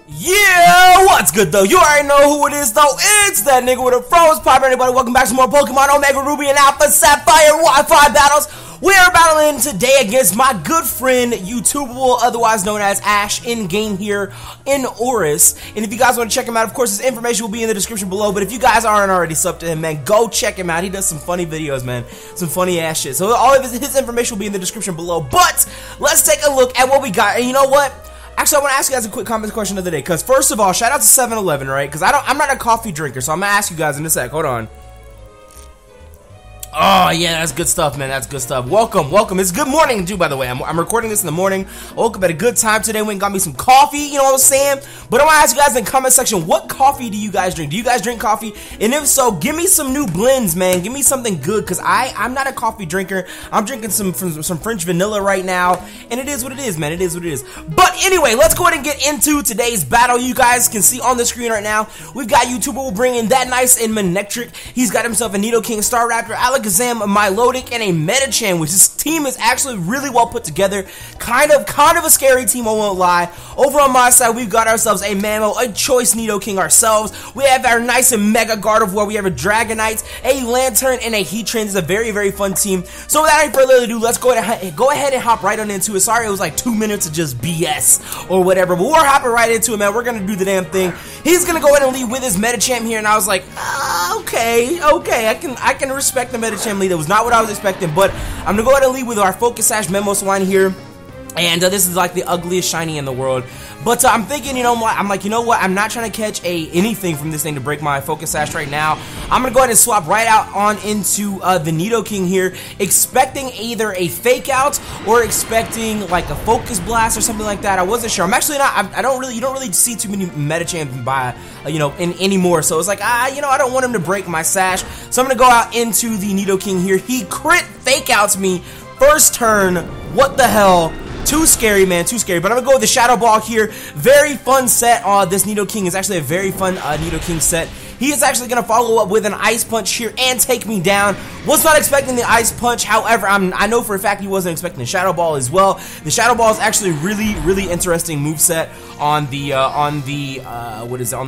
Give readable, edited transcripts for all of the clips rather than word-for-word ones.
Yeah, what's good though? You already know who it is though. It's that nigga with a froze pipe. Everybody, welcome back to more Pokemon Omega Ruby and Alpha Sapphire Wi-Fi battles. We are battling today against my good friend Youtubable, otherwise known as Ash, in game here in Oris. And if you guys want to check him out, of course, his information will be in the description below. But if you guys aren't already subbed to him, man, go check him out. He does some funny videos, man, some funny ass shit. So all of his information will be in the description below. But let's take a look at what we got. And you know what? Actually, I want to ask you guys a quick comment question of the day. Because first of all, shout out to 7-Eleven, right? Because I'm not a coffee drinker, so I'm gonna ask you guys in a sec. Hold on. Oh, yeah, that's good stuff, man. That's good stuff. Welcome, welcome. It's good morning, too, by the way. I'm recording this in the morning. I woke up at a good time today. Went and got me some coffee, you know what I'm saying? But I want to ask you guys in the comment section, what coffee do you guys drink? Do you guys drink coffee? And if so, give me some new blends, man. Give me something good, because I'm not a coffee drinker. I'm drinking some French vanilla right now, and it is what it is, man. It is what it is. But anyway, let's go ahead and get into today's battle. You guys can see on the screen right now, we've got Youtubable bringing that nice and Manectric. He's got himself a Nidoking, Staraptor, Alakazam, Milotic, and a Medicham, which this team is actually really well put together. Kind of a scary team, I won't lie. Over on my side, we've got ourselves a Mamo, a Choice Nidoking ourselves. We have our nice and Mega Gardevoir. We have a Dragonite, a Lantern, and a Heatran. It's a very, very fun team. So without any further ado, let's go ahead and hop right on into it. Sorry, it was like 2 minutes of just BS or whatever, but we're hopping right into it, man. We're gonna do the damn thing. He's gonna go ahead and lead with his Medicham here, and I was like, okay, I can respect the Medicham lead. It was not what I was expecting, but I'm gonna go ahead and lead with our Focus Sash Memos line here. And this is like the ugliest shiny in the world. But I'm thinking, you know what? I'm like, you know what? I'm not trying to catch anything from this thing to break my Focus Sash right now. I'm going to go ahead and swap right out on into the Nidoking here, expecting either a Fake Out or expecting like a Focus Blast or something like that. I wasn't sure. I'm actually not. You don't really see too many Medicham by, anymore. So it's like, I don't want him to break my Sash. So I'm going to go out into the Nidoking here. He crit Fake Outs me first turn. What the hell? Too scary, man, too scary. But I'm gonna go with the Shadow Ball here. Very fun set. This Nidoking is actually a very fun Nidoking set. He is actually going to follow up with an Ice Punch here and take me down. Was not expecting the Ice Punch. However, I know for a fact he wasn't expecting the Shadow Ball as well. The Shadow Ball is actually really, really interesting moveset on the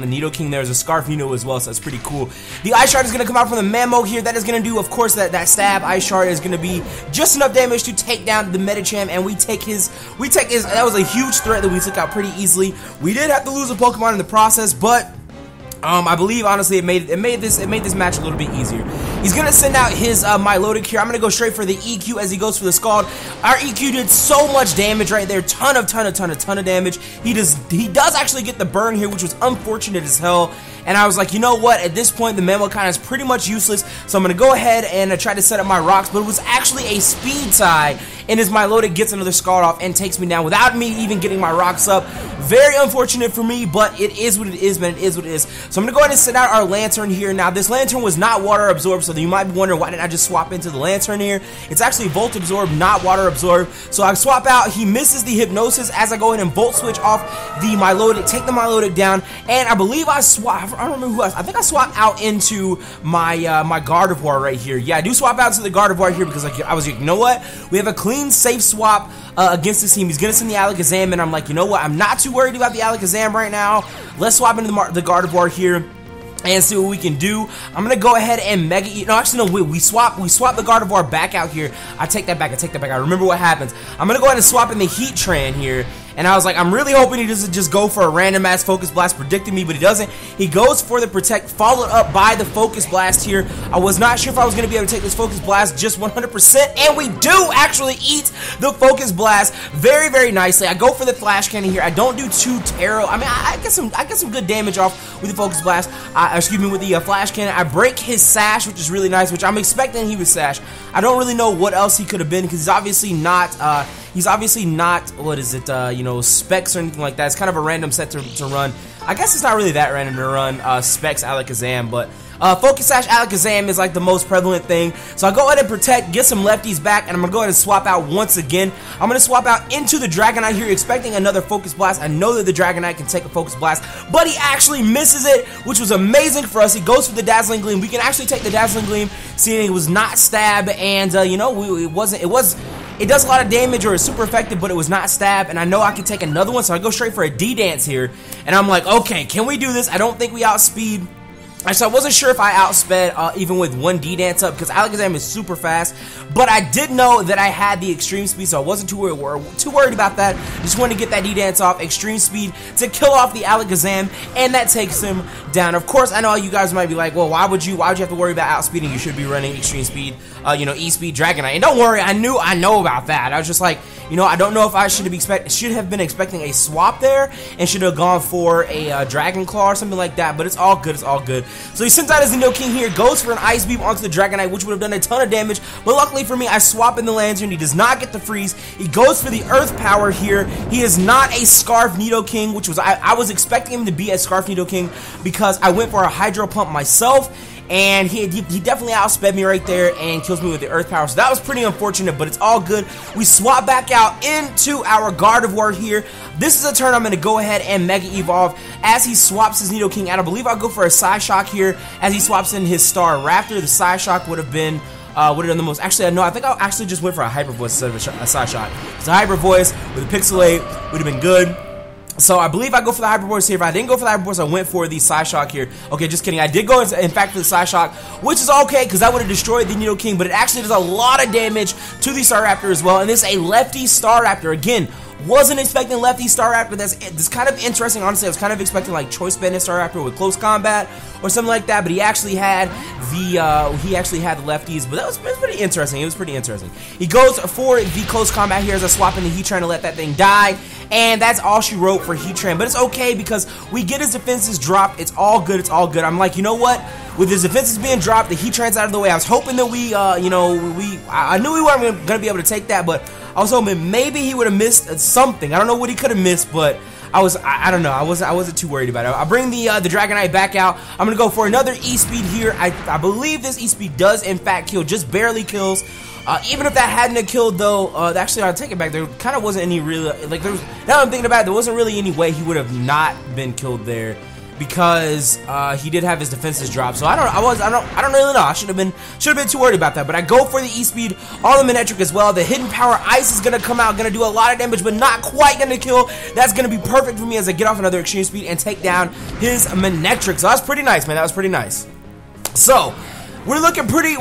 Nidoking. There's a Scarf Nino as well, so that's pretty cool. The Ice Shard is going to come out from the Mamo here. That is going to do, of course, that stab Ice Shard is going to be just enough damage to take down the Medicham, and we take his. That was a huge threat that we took out pretty easily. We did have to lose a Pokemon in the process, but I believe honestly it made this match a little bit easier. He's gonna send out his Milotic here. I'm gonna go straight for the EQ as he goes for the Scald. Our EQ did so much damage right there, ton of damage. He does actually get the burn here, which was unfortunate as hell. And I was like, you know what? At this point, the Mamo kind of is pretty much useless. So I'm gonna go ahead and try to set up my rocks, but it was actually a speed tie. And his Milotic gets another Scald off and takes me down without me even getting my rocks up. Very unfortunate for me, but it is what it is, man. It is what it is. So I'm gonna go ahead and send out our Lantern here. Now, this Lantern was not water absorbed, so you might be wondering why didn't I just swap into the Lantern here? It's actually Volt Absorb, not water absorbed. So I swap out. He misses the Hypnosis as I go ahead and Volt Switch off the Milotic, take the Milotic down, and I believe I swap. I don't remember who else. I think I swap out into my my Gardevoir right here. Yeah, I do swap out to the Gardevoir here because I was like, you know what? We have a clean, safe swap against this team. He's gonna send the Alakazam, and I'm like, you know what? I'm not too worried about the Alakazam right now. Let's swap into the Gardevoir here and see what we can do. I'm gonna go ahead and Mega Eat. No, actually, no. We swap the Gardevoir back out here. I take that back. I remember what happens. I'm gonna go ahead and swap in the Heatran here. And I was like, I'm really hoping he doesn't just go for a random ass Focus Blast predicting me, but he doesn't. He goes for the Protect, followed up by the Focus Blast here. I was not sure if I was going to be able to take this Focus Blast just 100%, and we do actually eat the Focus Blast very, very nicely. I go for the Flash Cannon here. I don't do too terrible. I mean, I get some good damage off with the Focus Blast. With the Flash Cannon. I break his Sash, which is really nice, which I'm expecting he would Sash. I don't really know what else he could have been, because he's obviously not, what is it, Specs or anything like that. It's kind of a random set to run. I guess it's not really that random to run Specs Alakazam, but Focus Sash Alakazam is like the most prevalent thing. So I'll go ahead and Protect, get some lefties back, and I'm going to go ahead and swap out once again. I'm going to swap out into the Dragonite here, expecting another Focus Blast. I know that the Dragonite can take a Focus Blast, but he actually misses it, which was amazing for us. He goes for the Dazzling Gleam. We can actually take the Dazzling Gleam, seeing it was not Stab, and, it was it does a lot of damage or is super effective, but it was not stab, and I know I can take another one, so I go straight for a D-dance here, and I'm like, okay, can we do this? I don't think we outspeed. So I wasn't sure if I outsped even with one D-dance up, because Alakazam is super fast, but I did know that I had the extreme speed, so I wasn't too worried about that. Just wanted to get that D-dance off, extreme speed, to kill off the Alakazam, and that takes him down. Of course, I know you guys might be like, well, why would you have to worry about outspeeding? You should be running extreme speed, E-speed Dragonite. And don't worry, I know about that. I was just like, I don't know if I should have been expecting a swap there and should have gone for a Dragon Claw or something like that, but it's all good, it's all good. So he sends out his Nidoking here, goes for an Ice Beam onto the Dragonite, which would have done a ton of damage, but luckily for me, I swap in the Lantern. He does not get the freeze. He goes for the Earth Power here. He is not a Scarf Nidoking, which was, I was expecting him to be a Scarf Nidoking because I went for a Hydro Pump myself, and he definitely outsped me right there and kills me with the Earth Power. So that was pretty unfortunate, but it's all good. We swap back out into our Gardevoir here. This is a turn I'm going to go ahead and Mega Evolve as he swaps his Nidoking out. I believe I'll go for a Psyshock here as he swaps in his Star Raptor. The Psyshock would have been done the most. Actually, no, I think I actually just went for a Hyper Voice instead of a Psyshock. It's a Hyper Voice with a Pixelate would have been good. So I believe I go for the Hyper Voice here. If I didn't go for the Hyper Voice, I went for the Psyshock here. Okay, just kidding. I did go, in fact, for the Psyshock, which is okay because that would have destroyed the Nidoking, but it actually does a lot of damage to the Staraptor as well. And this is a lefty Staraptor. Again, wasn't expecting lefty Staraptor. That's kind of interesting. Honestly, I was kind of expecting like Choice Bandit Staraptor with close combat or something like that, but he actually had the lefties. But that was pretty interesting. It was pretty interesting. He goes for the close combat here as I swap in the Heatran to let that thing die. And that's all she wrote for Heatran, but it's okay because we get his defenses dropped. It's all good. It's all good. I'm like, you know what? With his defenses being dropped, the Heatran's out of the way. I was hoping that I knew we weren't going to be able to take that, but I was hoping maybe he would have missed something. I don't know what he could have missed, but I don't know. I wasn't too worried about it. I bring the Dragonite back out. I'm gonna go for another E-Speed here. I believe this E-Speed does in fact kill, just barely kills. Even if that hadn't have killed though, actually I'll take it back. There kind of wasn't any real, like there was, now I'm thinking about it, there wasn't really any way he would have not been killed there. Because he did have his defenses drop, so I don't really know. I should have been too worried about that. But I go for the E-Speed on the Manectric as well. The Hidden Power Ice is gonna come out, gonna do a lot of damage, but not quite gonna kill. That's gonna be perfect for me as I get off another Extreme Speed and take down his Manectric. So that was pretty nice, man. That was pretty nice. So we're looking pretty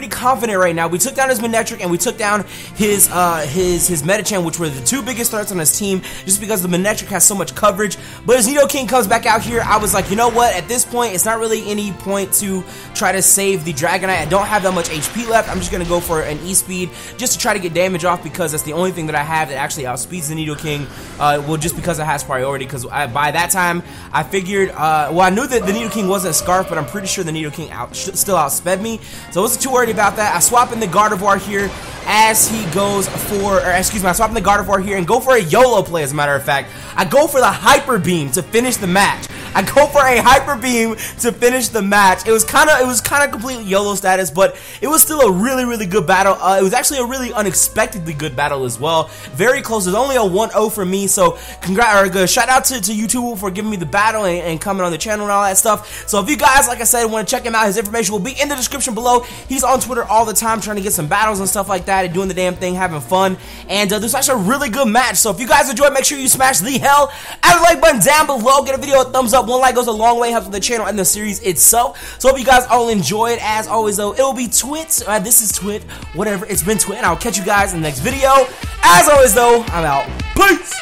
confident right now. We took down his Manectric and we took down his Medicham, which were the two biggest threats on his team, just because the Manectric has so much coverage. But as Nidoking comes back out here, I was like, you know what? At this point, it's not really any point to try to save the Dragonite. I don't have that much HP left. I'm just gonna go for an E-Speed just to try to get damage off because that's the only thing that I have that actually outspeeds the Nidoking. Well, just because it has priority. Because by that time, I figured, well, I knew that the Nidoking wasn't a Scarf, but I'm pretty sure the Nidoking still outsped me, so I wasn't too worried about that. I swap in the Gardevoir here as he goes for, I swap in the Gardevoir here and go for a YOLO play. As a matter of fact, I go for the Hyper Beam to finish the match. I go for a Hyper Beam to finish the match. It was kind of completely YOLO status, but it was still a really good battle. It was actually a really unexpectedly good battle as well. Very close. There's only a 1-0 for me, so shout out to Youtubable for giving me the battle and coming on the channel and all that stuff. So if you guys, like I said, want to check him out, his information will be in the description below. He's on Twitter all the time trying to get some battles and stuff like that and doing the damn thing, having fun. And there's actually a really good match. So if you guys enjoyed, make sure you smash the hell out of the like button down below. Get a video a thumbs up. One like goes a long way, helps with the channel and the series itself. So hope you guys all enjoyed. As always though, it'll be Twit. This is Twit. Whatever. It's been Twit. And I'll catch you guys in the next video. As always though, I'm out. Peace.